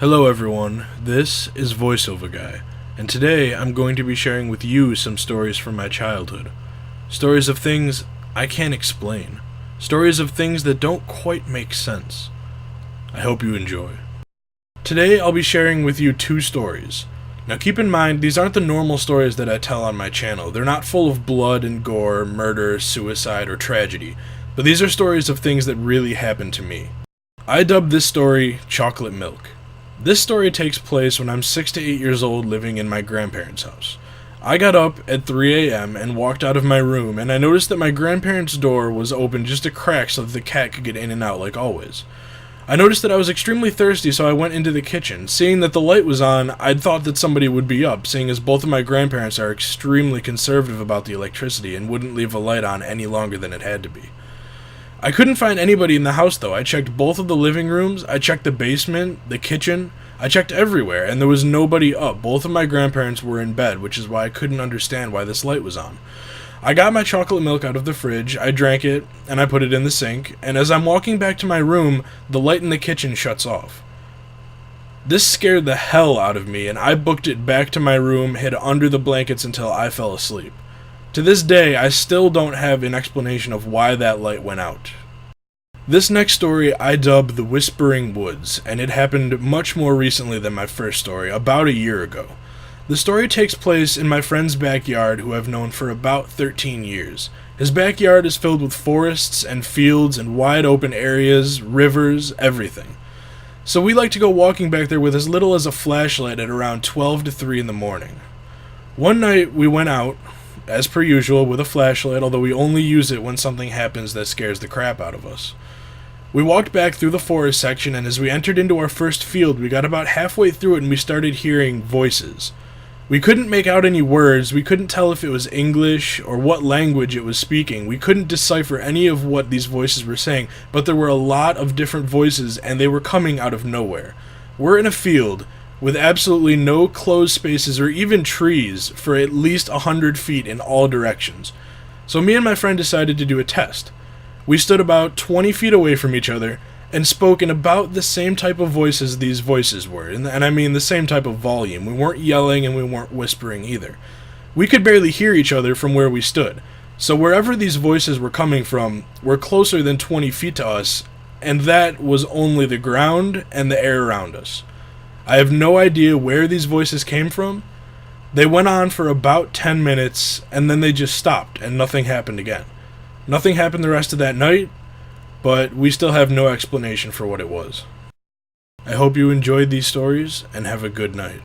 Hello everyone, this is VoiceOvaGuy, and today I'm going to be sharing with you some stories from my childhood. Stories of things I can't explain. Stories of things that don't quite make sense. I hope you enjoy. Today I'll be sharing with you two stories. Now keep in mind, these aren't the normal stories that I tell on my channel. They're not full of blood and gore, murder, suicide, or tragedy, but these are stories of things that really happened to me. I dubbed this story Chocolate Milk. This story takes place when I'm 6 to 8 years old living in my grandparents' house. I got up at 3 a.m. and walked out of my room, and I noticed that my grandparents' door was open just a crack so that the cat could get in and out like always. I noticed that I was extremely thirsty, so I went into the kitchen. Seeing that the light was on, I'd thought that somebody would be up, seeing as both of my grandparents are extremely conservative about the electricity and wouldn't leave a light on any longer than it had to be. I couldn't find anybody in the house though. I checked both of the living rooms, I checked the basement, the kitchen, I checked everywhere, and there was nobody up. Both of my grandparents were in bed, which is why I couldn't understand why this light was on. I got my chocolate milk out of the fridge, I drank it, and I put it in the sink, and as I'm walking back to my room, the light in the kitchen shuts off. This scared the hell out of me, and I booked it back to my room, hid under the blankets until I fell asleep. To this day, I still don't have an explanation of why that light went out. This next story I dubbed The Whispering Woods, and it happened much more recently than my first story, about a year ago. The story takes place in my friend's backyard, who I've known for about 13 years. His backyard is filled with forests and fields and wide open areas, rivers, everything. So we like to go walking back there with as little as a flashlight at around 12 to 3 in the morning. One night we went out, as per usual, with a flashlight, although we only use it when something happens that scares the crap out of us. We walked back through the forest section, and as we entered into our first field, we got about halfway through it and we started hearing voices. We couldn't make out any words, we couldn't tell if it was English or what language it was speaking, we couldn't decipher any of what these voices were saying, but there were a lot of different voices and they were coming out of nowhere. We're in a field with absolutely no closed spaces or even trees for at least 100 feet in all directions. So me and my friend decided to do a test. We stood about 20 feet away from each other and spoke in about the same type of voices these voices were, and I mean the same type of volume. We weren't yelling and we weren't whispering either. We could barely hear each other from where we stood, so wherever these voices were coming from were closer than 20 feet to us, and that was only the ground and the air around us. I have no idea where these voices came from. They went on for about 10 minutes, and then they just stopped, and nothing happened again. Nothing happened the rest of that night, but we still have no explanation for what it was. I hope you enjoyed these stories, and have a good night.